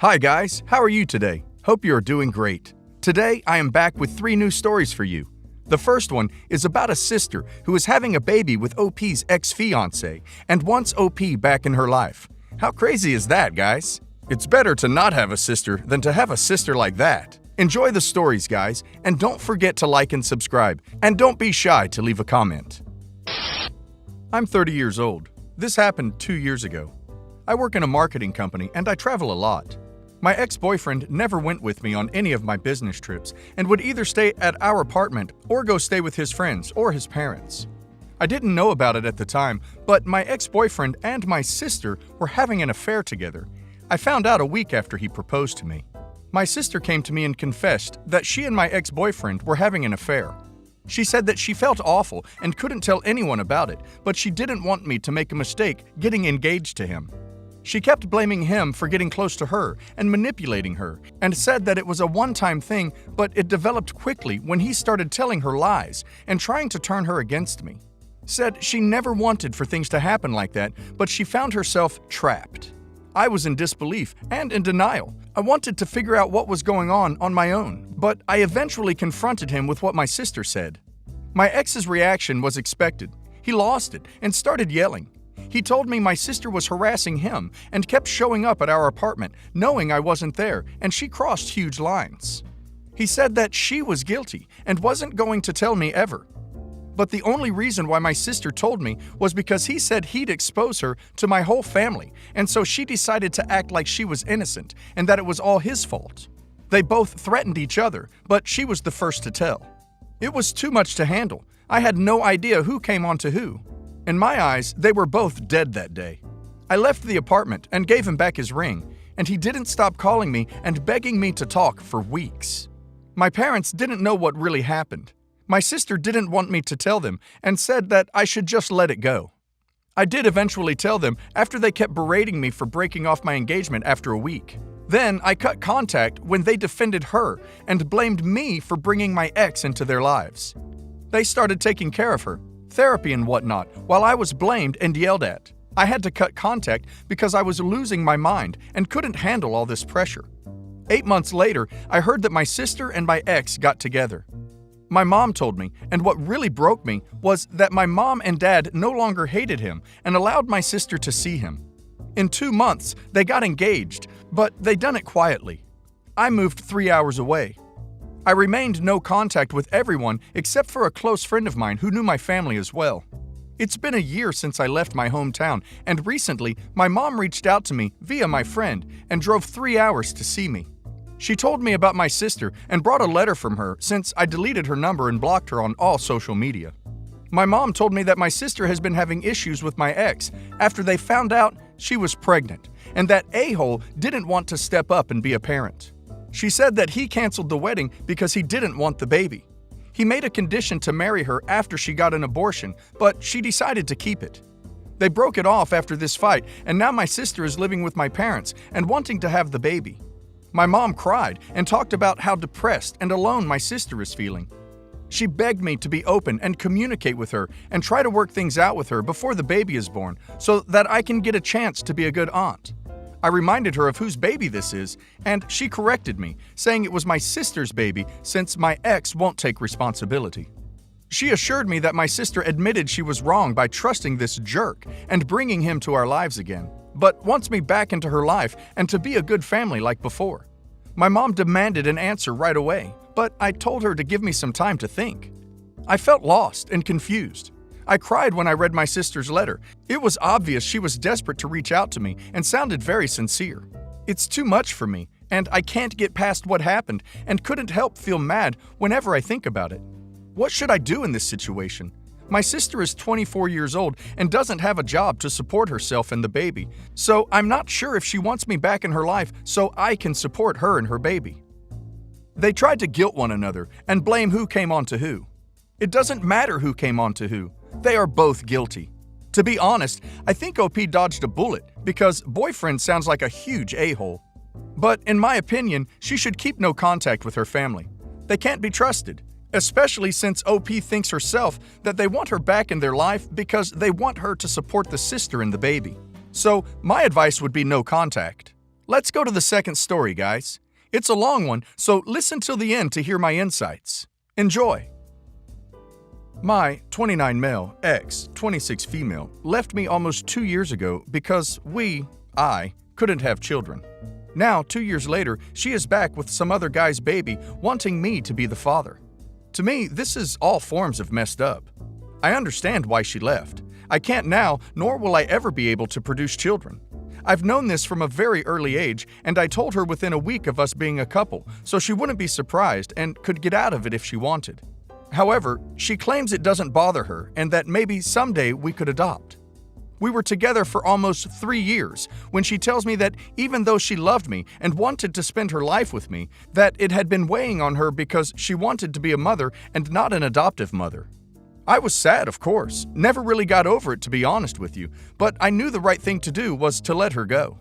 Hi guys, how are you today? Hope you are doing great. Today I am back with 3 new stories for you. The first one is about a sister who is having a baby with OP's ex-fiance and wants OP back in her life. How crazy is that, guys? It's better to not have a sister than to have a sister like that. Enjoy the stories, guys, and don't forget to like and subscribe, and don't be shy to leave a comment. I'm 30 years old. This happened 2 years ago. I work in a marketing company and I travel a lot. My ex-boyfriend never went with me on any of my business trips and would either stay at our apartment or go stay with his friends or his parents. I didn't know about it at the time, but my ex-boyfriend and my sister were having an affair together. I found out a week after he proposed to me. My sister came to me and confessed that she and my ex-boyfriend were having an affair. She said that she felt awful and couldn't tell anyone about it, but she didn't want me to make a mistake getting engaged to him. She kept blaming him for getting close to her and manipulating her, and said that it was a one-time thing, but it developed quickly when he started telling her lies and trying to turn her against me. Said she never wanted for things to happen like that, but she found herself trapped. I was in disbelief and in denial. I wanted to figure out what was going on my own, but I eventually confronted him with what my sister said. My ex's reaction was expected. He lost it and started yelling. He told me my sister was harassing him and kept showing up at our apartment, knowing I wasn't there, and she crossed huge lines. He said that she was guilty and wasn't going to tell me ever. But the only reason why my sister told me was because he said he'd expose her to my whole family, and so she decided to act like she was innocent and that it was all his fault. They both threatened each other, but she was the first to tell. It was too much to handle. I had no idea who came on to who. In my eyes, they were both dead that day. I left the apartment and gave him back his ring, and he didn't stop calling me and begging me to talk for weeks. My parents didn't know what really happened. My sister didn't want me to tell them and said that I should just let it go. I did eventually tell them after they kept berating me for breaking off my engagement after a week. Then I cut contact when they defended her and blamed me for bringing my ex into their lives. They started taking care of her, therapy and whatnot, while I was blamed and yelled at. I had to cut contact because I was losing my mind and couldn't handle all this pressure. 8 months later, I heard that my sister and my ex got together. My mom told me, and what really broke me was that my mom and dad no longer hated him and allowed my sister to see him. In 2 months, they got engaged, but they done it quietly. I moved 3 hours away. I remained no contact with everyone except for a close friend of mine who knew my family as well. It's been a year since I left my hometown, and recently my mom reached out to me via my friend and drove 3 hours to see me. She told me about my sister and brought a letter from her since I deleted her number and blocked her on all social media. My mom told me that my sister has been having issues with my ex after they found out she was pregnant, and that a-hole didn't want to step up and be a parent. She said that he canceled the wedding because he didn't want the baby. He made a condition to marry her after she got an abortion, but she decided to keep it. They broke it off after this fight, and now my sister is living with my parents and wanting to have the baby. My mom cried and talked about how depressed and alone my sister is feeling. She begged me to be open and communicate with her and try to work things out with her before the baby is born so that I can get a chance to be a good aunt. I reminded her of whose baby this is, and she corrected me, saying it was my sister's baby since my ex won't take responsibility. She assured me that my sister admitted she was wrong by trusting this jerk and bringing him to our lives again, but wants me back into her life and to be a good family like before. My mom demanded an answer right away, but I told her to give me some time to think. I felt lost and confused. I cried when I read my sister's letter. It was obvious she was desperate to reach out to me and sounded very sincere. It's too much for me, and I can't get past what happened and couldn't help feel mad whenever I think about it. What should I do in this situation? My sister is 24 years old and doesn't have a job to support herself and the baby, so I'm not sure if she wants me back in her life so I can support her and her baby. They tried to guilt one another and blame who came on to who. It doesn't matter who came on to who. They are both guilty. To be honest, I think OP dodged a bullet because boyfriend sounds like a huge a-hole. But in my opinion, she should keep no contact with her family. They can't be trusted, especially since OP thinks herself that they want her back in their life because they want her to support the sister and the baby. So my advice would be no contact. Let's go to the second story, guys. It's a long one, so listen till the end to hear my insights. Enjoy! My 29 male ex, 26 female, left me almost 2 years ago because I, couldn't have children. Now, 2 years later, she is back with some other guy's baby, wanting me to be the father. To me, this is all forms of messed up. I understand why she left. I can't now, nor will I ever be able to produce children. I've known this from a very early age, and I told her within a week of us being a couple, so she wouldn't be surprised and could get out of it if she wanted. However, she claims it doesn't bother her and that maybe someday we could adopt. We were together for almost 3 years when she tells me that even though she loved me and wanted to spend her life with me, that it had been weighing on her because she wanted to be a mother and not an adoptive mother. I was sad, of course, never really got over it to be honest with you, but I knew the right thing to do was to let her go.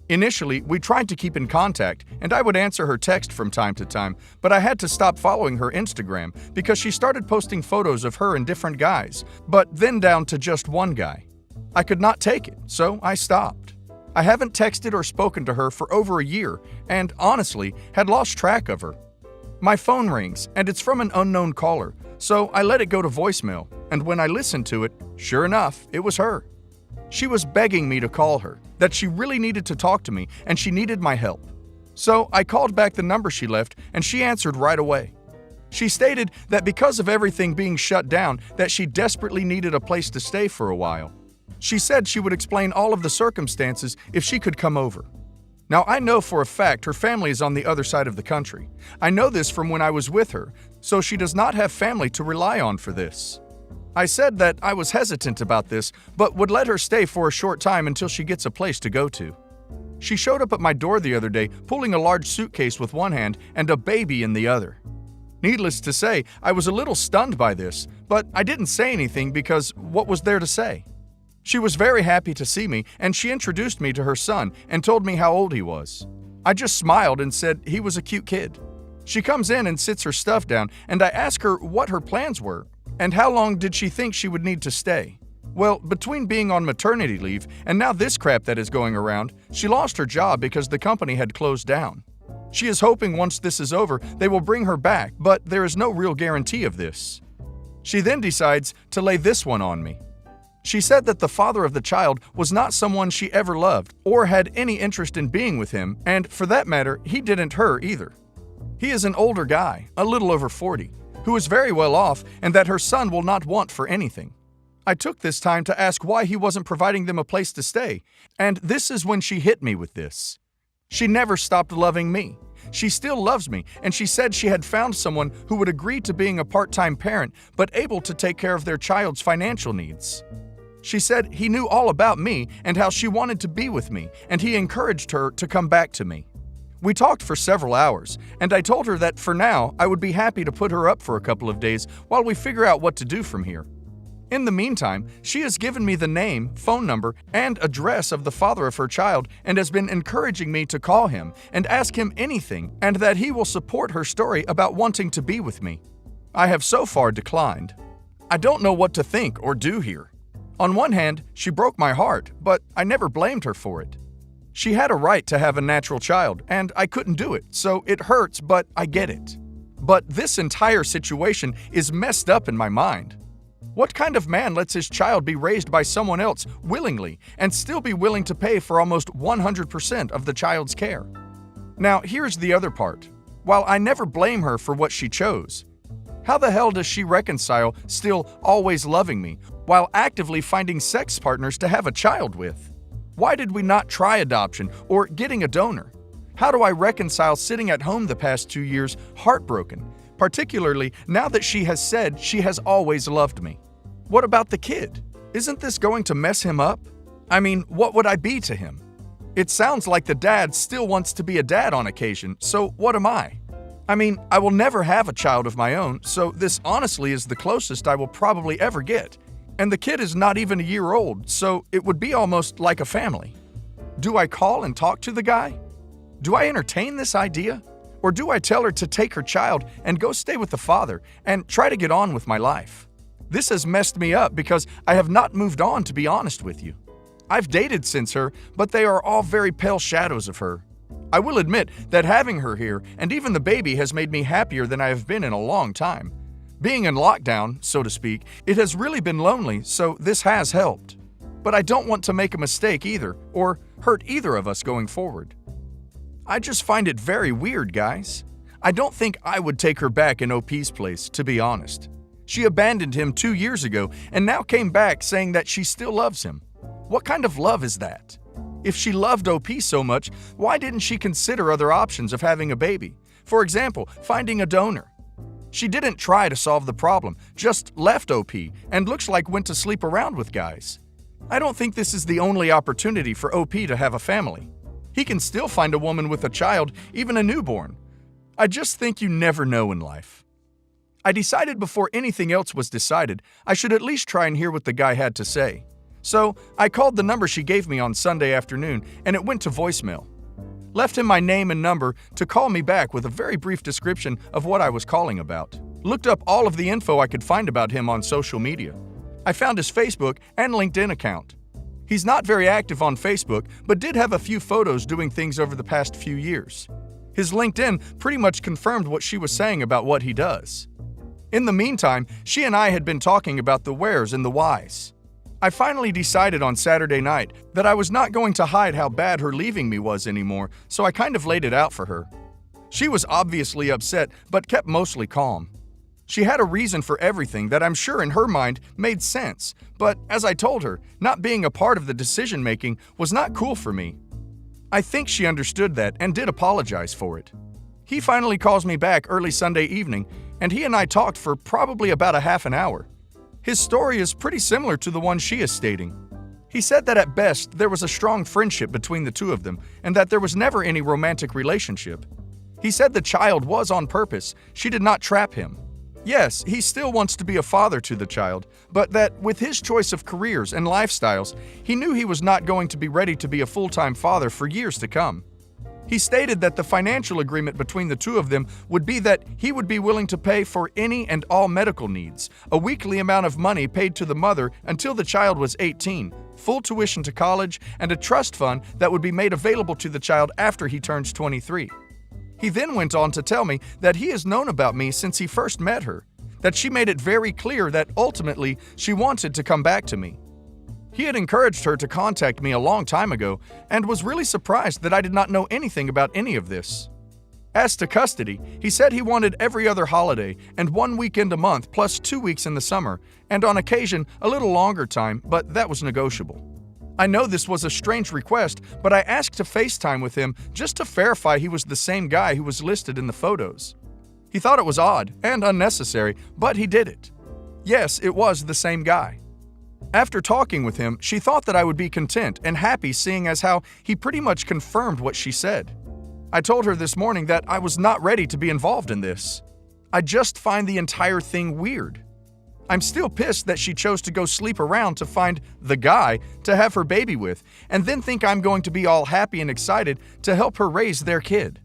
Initially, we tried to keep in contact, and I would answer her text from time to time, but I had to stop following her Instagram because she started posting photos of her and different guys, but then down to just one guy. I could not take it, so I stopped. I haven't texted or spoken to her for over a year, and honestly, had lost track of her. My phone rings, and it's from an unknown caller, so I let it go to voicemail, and when I listened to it, sure enough, it was her. She was begging me to call her, that she really needed to talk to me and she needed my help. So I called back the number she left and she answered right away. She stated that because of everything being shut down, that she desperately needed a place to stay for a while. She said she would explain all of the circumstances if she could come over. Now, I know for a fact her family is on the other side of the country. I know this from when I was with her, so she does not have family to rely on for this. I said that I was hesitant about this, but would let her stay for a short time until she gets a place to go to. She showed up at my door the other day, pulling a large suitcase with one hand and a baby in the other. Needless to say, I was a little stunned by this, but I didn't say anything because what was there to say? She was very happy to see me, and she introduced me to her son and told me how old he was. I just smiled and said he was a cute kid. She comes in and sits her stuff down, and I ask her what her plans were, and how long did she think she would need to stay. Well, between being on maternity leave and now this crap that is going around, she lost her job because the company had closed down. She is hoping once this is over, they will bring her back, but there is no real guarantee of this. She then decides to lay this one on me. She said that the father of the child was not someone she ever loved or had any interest in being with him, and for that matter, he didn't her either. He is an older guy, a little over 40, who is very well off and that her son will not want for anything. I took this time to ask why he wasn't providing them a place to stay, and this is when she hit me with this. She never stopped loving me. She still loves me, and she said she had found someone who would agree to being a part-time parent but able to take care of their child's financial needs. She said he knew all about me and how she wanted to be with me, and he encouraged her to come back to me. We talked for several hours, and I told her that for now I would be happy to put her up for a couple of days while we figure out what to do from here. In the meantime, she has given me the name, phone number, and address of the father of her child and has been encouraging me to call him and ask him anything, and that he will support her story about wanting to be with me. I have so far declined. I don't know what to think or do here. On one hand, she broke my heart, but I never blamed her for it. She had a right to have a natural child, and I couldn't do it, so it hurts, but I get it. But this entire situation is messed up in my mind. What kind of man lets his child be raised by someone else willingly and still be willing to pay for almost 100% of the child's care? Now, here's the other part. While I never blame her for what she chose, how the hell does she reconcile still always loving me while actively finding sex partners to have a child with? Why did we not try adoption or getting a donor? How do I reconcile sitting at home the past 2 years heartbroken, particularly now that she has said she has always loved me? What about the kid? Isn't this going to mess him up? I mean, what would I be to him? It sounds like the dad still wants to be a dad on occasion, so what am I? I mean, I will never have a child of my own, so this honestly is the closest I will probably ever get. And the kid is not even a year old, so it would be almost like a family. Do I call and talk to the guy? Do I entertain this idea? Or do I tell her to take her child and go stay with the father and try to get on with my life? This has messed me up because I have not moved on, to be honest with you. I've dated since her, but they are all very pale shadows of her. I will admit that having her here and even the baby has made me happier than I have been in a long time. Being in lockdown, so to speak, it has really been lonely, so this has helped. But I don't want to make a mistake either, or hurt either of us going forward. I just find it very weird, guys. I don't think I would take her back in OP's place, to be honest. She abandoned him 2 years ago and now came back saying that she still loves him. What kind of love is that? If she loved OP so much, why didn't she consider other options of having a baby? For example, finding a donor. She didn't try to solve the problem, just left OP and looks like went to sleep around with guys. I don't think this is the only opportunity for OP to have a family. He can still find a woman with a child, even a newborn. I just think you never know in life. I decided before anything else was decided, I should at least try and hear what the guy had to say. So I called the number she gave me on Sunday afternoon and it went to voicemail. Left him my name and number to call me back with a very brief description of what I was calling about. Looked up all of the info I could find about him on social media. I found his Facebook and LinkedIn account. He's not very active on Facebook, but did have a few photos doing things over the past few years. His LinkedIn pretty much confirmed what she was saying about what he does. In the meantime, she and I had been talking about the wheres and the whys. I finally decided on Saturday night that I was not going to hide how bad her leaving me was anymore, so I kind of laid it out for her. She was obviously upset, but kept mostly calm. She had a reason for everything that I'm sure in her mind made sense, but as I told her, not being a part of the decision-making was not cool for me. I think she understood that and did apologize for it. He finally calls me back early Sunday evening, and he and I talked for probably about a half an hour. His story is pretty similar to the one she is stating. He said that at best there was a strong friendship between the two of them and that there was never any romantic relationship. He said the child was on purpose, she did not trap him. Yes, he still wants to be a father to the child, but that with his choice of careers and lifestyles, he knew he was not going to be ready to be a full-time father for years to come. He stated that the financial agreement between the two of them would be that he would be willing to pay for any and all medical needs, a weekly amount of money paid to the mother until the child was 18, full tuition to college, and a trust fund that would be made available to the child after he turns 23. He then went on to tell me that he has known about me since he first met her, that she made it very clear that ultimately she wanted to come back to me. He had encouraged her to contact me a long time ago and was really surprised that I did not know anything about any of this. As to custody, he said he wanted every other holiday and 1 weekend a month plus 2 weeks in the summer, and on occasion a little longer time, but that was negotiable. I know this was a strange request, but I asked to FaceTime with him just to verify he was the same guy who was listed in the photos. He thought it was odd and unnecessary, but he did it. Yes, it was the same guy. After talking with him, she thought that I would be content and happy seeing as how he pretty much confirmed what she said. I told her this morning that I was not ready to be involved in this. I just find the entire thing weird. I'm still pissed that she chose to go sleep around to find the guy to have her baby with, and then think I'm going to be all happy and excited to help her raise their kid.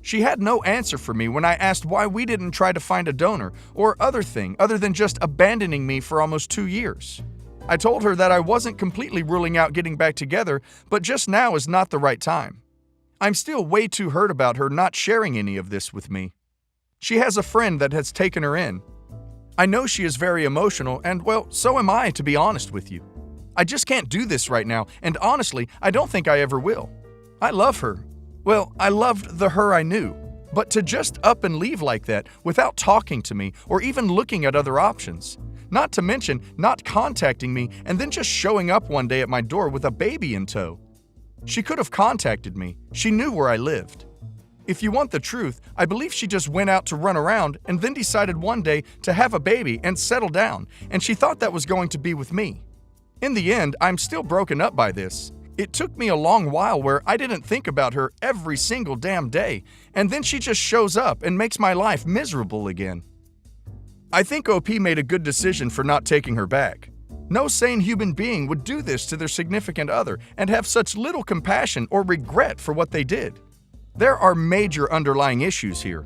She had no answer for me when I asked why we didn't try to find a donor or other thing other than just abandoning me for almost 2 years. I told her that I wasn't completely ruling out getting back together, but just now is not the right time. I'm still way too hurt about her not sharing any of this with me. She has a friend that has taken her in. I know she is very emotional, and well, so am I, to be honest with you. I just can't do this right now, and honestly, I don't think I ever will. I love her. Well, I loved the her I knew, but to just up and leave like that without talking to me or even looking at other options, not to mention not contacting me and then just showing up one day at my door with a baby in tow. She could have contacted me. She knew where I lived. If you want the truth, I believe she just went out to run around and then decided one day to have a baby and settle down, and she thought that was going to be with me. In the end, I'm still broken up by this. It took me a long while where I didn't think about her every single damn day, and then she just shows up and makes my life miserable again. I think OP made a good decision for not taking her back. No sane human being would do this to their significant other and have such little compassion or regret for what they did. There are major underlying issues here.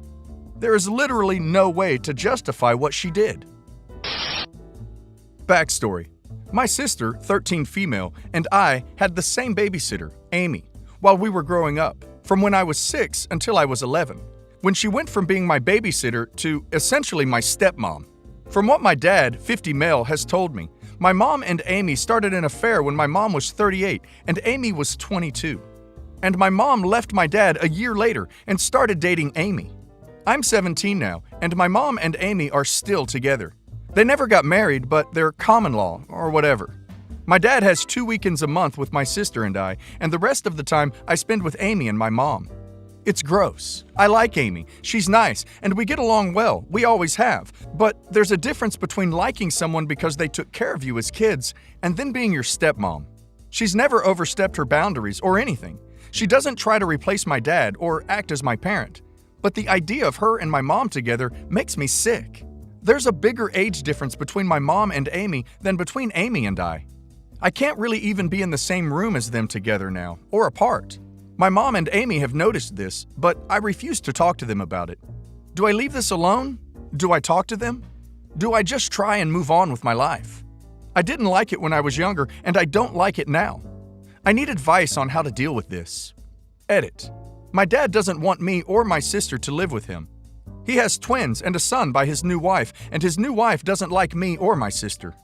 There is literally no way to justify what she did. Backstory. My sister, 13 female, and I had the same babysitter, Amy, while we were growing up. from when I was 6 until I was 11, when she went from being my babysitter to essentially my stepmom. From what my dad, 50 male, has told me, my mom and Amy started an affair when my mom was 38 and Amy was 22. And my mom left my dad a year later and started dating Amy. I'm 17 now, and my mom and Amy are still together. They never got married, but they're common law or whatever. My dad has 2 weekends a month with my sister and I, and the rest of the time I spend with Amy and my mom. It's gross. I like Amy. She's nice, and we get along well. We always have. But there's a difference between liking someone because they took care of you as kids and then being your stepmom. She's never overstepped her boundaries or anything. She doesn't try to replace my dad or act as my parent. But the idea of her and my mom together makes me sick. There's a bigger age difference between my mom and Amy than between Amy and I. I can't really even be in the same room as them together now, or apart. My mom and Amy have noticed this, but I refuse to talk to them about it. Do I leave this alone? Do I talk to them? Do I just try and move on with my life? I didn't like it when I was younger, and I don't like it now. I need advice on how to deal with this. Edit. My dad doesn't want me or my sister to live with him. He has twins and a son by his new wife, and his new wife doesn't like me or my sister.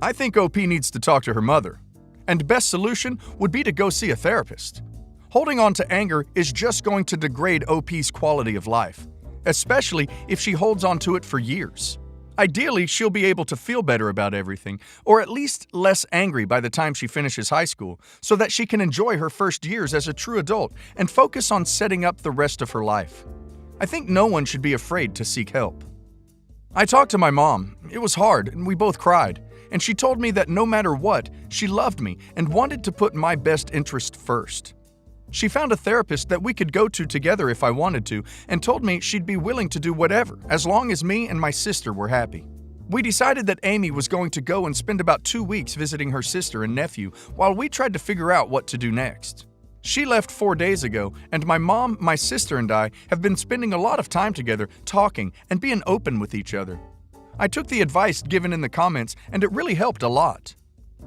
I think OP needs to talk to her mother, and best solution would be to go see a therapist. Holding on to anger is just going to degrade OP's quality of life, especially if she holds on to it for years. Ideally, she'll be able to feel better about everything, or at least less angry by the time she finishes high school, so that she can enjoy her first years as a true adult and focus on setting up the rest of her life. I think no one should be afraid to seek help. I talked to my mom. It was hard, and we both cried, and she told me that no matter what, she loved me and wanted to put my best interest first. She found a therapist that we could go to together if I wanted to, and told me she'd be willing to do whatever, as long as me and my sister were happy. We decided that Amy was going to go and spend about 2 weeks visiting her sister and nephew while we tried to figure out what to do next. She left 4 days ago, and my mom, my sister, and I have been spending a lot of time together, talking and being open with each other. I took the advice given in the comments, and it really helped a lot.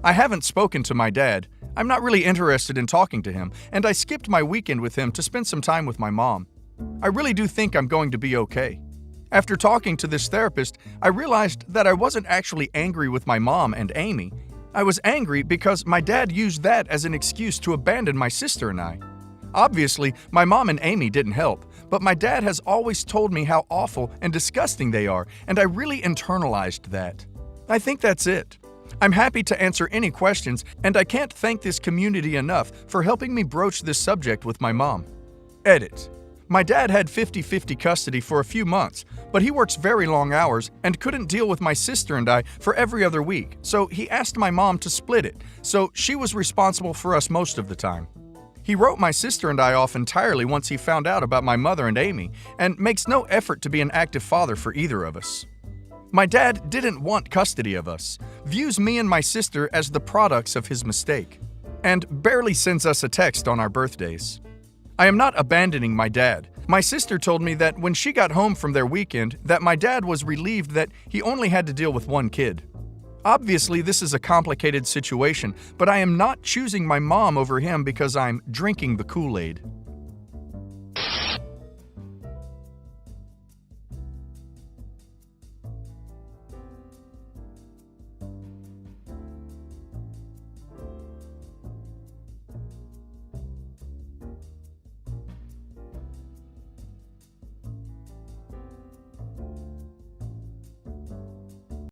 I haven't spoken to my dad. I'm not really interested in talking to him, and I skipped my weekend with him to spend some time with my mom. I really do think I'm going to be okay. After talking to this therapist, I realized that I wasn't actually angry with my mom and Amy. I was angry because my dad used that as an excuse to abandon my sister and I. Obviously, my mom and Amy didn't help, but my dad has always told me how awful and disgusting they are, and I really internalized that. I think that's it. I'm happy to answer any questions, and I can't thank this community enough for helping me broach this subject with my mom. Edit. My dad had 50-50 custody for a few months, but he works very long hours and couldn't deal with my sister and I for every other week, so he asked my mom to split it, so she was responsible for us most of the time. He wrote my sister and I off entirely once he found out about my mother and Amy, and makes no effort to be an active father for either of us. My dad didn't want custody of us, views me and my sister as the products of his mistake, and barely sends us a text on our birthdays. I am not abandoning my dad. My sister told me that when she got home from their weekend, that my dad was relieved that he only had to deal with one kid. Obviously, this is a complicated situation, but I am not choosing my mom over him because I'm drinking the Kool-Aid.